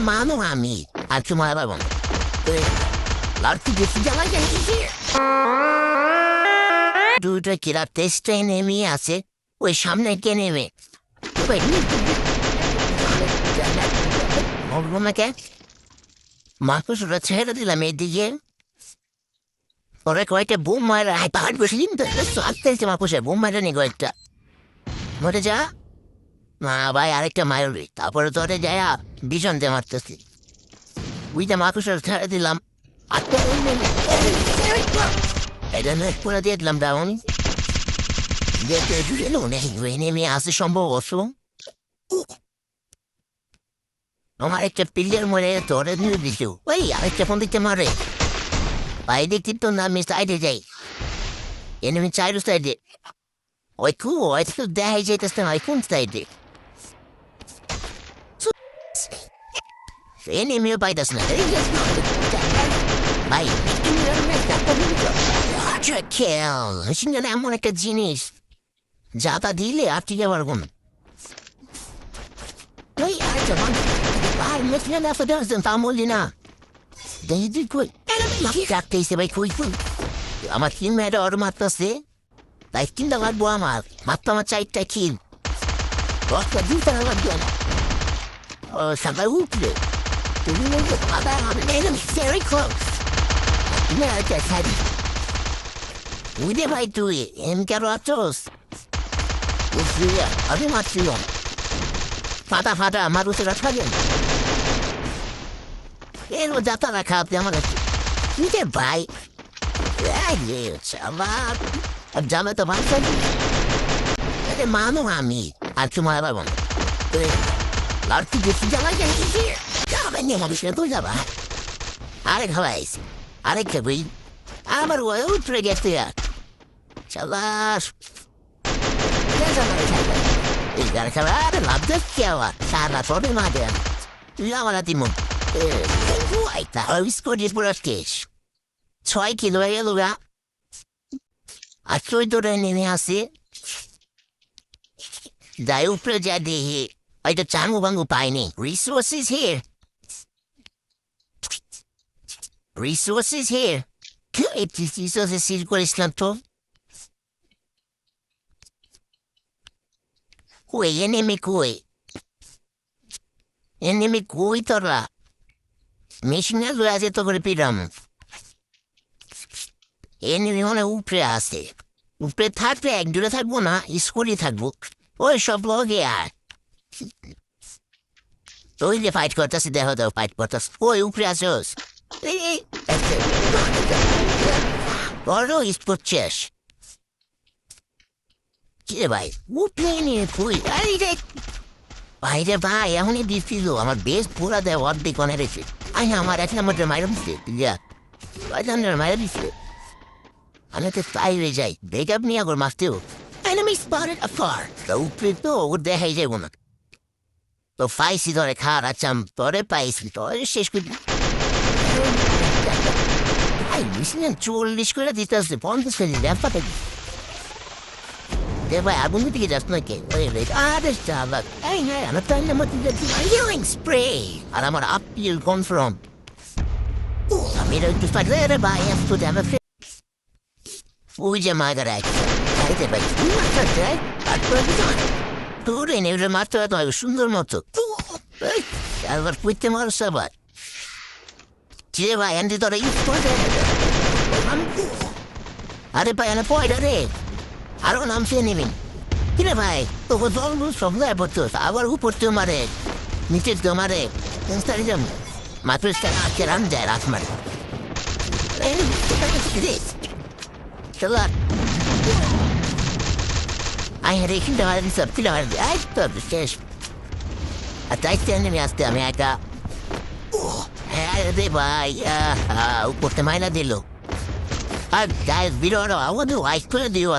মানো আমি আর কি মারা পাবো লাড়কি বেশি জ্বালা যাইছে দুইটা কিরা টেস্টে নেমে আছে ওই সামনে কে নেমে আমাকে মাকুস ওরা ছেড়ে দিলাম এইদিকে ওরা কয়েকটা বুম মারা পাহাড় বসে দিন তো আসতে মাকুসে বুম মারা নি কয়েকটা মরে যা না ভাই আরেকটা মারবি তারপরে তোরে যায় বিজনতে মারতেছি বুঝতে মাকুসের ছেড়ে দিলাম এটা করে দিয়ে দিলাম ডাউন নেমে আসে সম্ভব অসুম আমার একটা পিল্লের মরে তোরে নিয়ে দিস ওই আরেকটা ফোন দিতে মারে ভাই দেখছি তো না আমি সাইডে যাই এনেমি চাইরু সাইডে ওই কু ওই তো দেখাই যাইতেছে না কোন সাইডে এনিমিও পাইতেছে না ভাই খেয়াল এমন একটা জিনিস যা তা দিলে আপনি যাবার কোন আমার কিন মেয়েটা ওর মারতেছে তাই কিনটা লাগবো আমার মাত্র আমার চারটা কিন দশটা দুইটা লাগবে না ও সবাই উঠলে তুমি very close উঠে ভাই তুই এম কেন আছোস আমি মারছিলাম ফাটা ফাটা আমার উঠে থাকেন এর যাতা রাখা আপনি আমার কাছে ভাই আমার জামে তো ভাই মানো আমি আর কি মারা পাবো লাড়কি বেশি জ্বালা যাইছে যাবেন নিয়ে হবে সেটা তো যাবা আরেক হওয়াইছি আরেক খাবি আমার ওই উঠে গেছে আর চালাস আরে লাভ দেখছি আমার সারা সবে মা দেন তুই আমার হাতি মন পুরো কেস 6 কিলো এলো গা আর 14 নেমে আসে যাই উপরে যা দেখি হয়তো চাঙ্গু বাঙ্গু পাইনি রিসোর্সেস হিয়ার রিসোর্সেস সিল করেছিলাম তো কই এনেমি কই তোরা মেশিনে লয়ে আছে তো করে পিরাম এনেমি মনে উপরে আসে উপরে থাকবে এক দূরে থাকবো না স্কুলে থাকবো ওই সব লগে আর ওই যে ফাইট করতেছি দেখো তো ফাইট করতেছ ওই উপরে আসোস বড় স্পোর্ট শেষ কিরে ভাই উঠলে নিয়ে তুই বাইরে ভাই এমনই দিচ্ছিল আমার বেশ পুরা দেয় অর্ধেক অনে রেখে আমার এক নম্বরটা মাইরা দিচ্ছে মাইরা দিচ্ছে আমি তো বাইরে যাই বেক আপ নিয়ে আগর মাসতেও enemy spotted afar তো উপরে তো ওর দেখাই যাবো না তো পাইছি ধরে খাওয়ার চাম তোরে পাইছি তোরে শেষ করি 40 করে দিতে আসছে 50 কেজি ল্যাম্পাতে ভাই আগুন দিকে যাস নাকি আরে চালাক আমার তাই না হিলিং স্প্রে আর আমার আপিল কনফার্ম আমি একটু পারলে রে ভাই একটু যাবে ওই যে মায়ের আছে ভাই তোর এনে মারতে হয় সুন্দর মতো একবার পুঁতে মারো সবার কিরে ভাই এনে তোরা ইউজ করে আরে ভাই এনে পয়ডা রে আরো নামছে নেবেন কিরে ভাই তোকে জল সব দেয় পড়তো আবার উপর তো মারে নিচে তো মারে মাত্র আজকে রান যায় রাত মারে চলো আই হ্যাঁ রেখে দেওয়া সব ছিল একদম শেষ আর চাইতে নেমে আসতে আমি একা হ্যাঁ রে ভাই উপরতে মাইনা দিল আর বিরোধ আমাদের ওয়াইফ করে দিও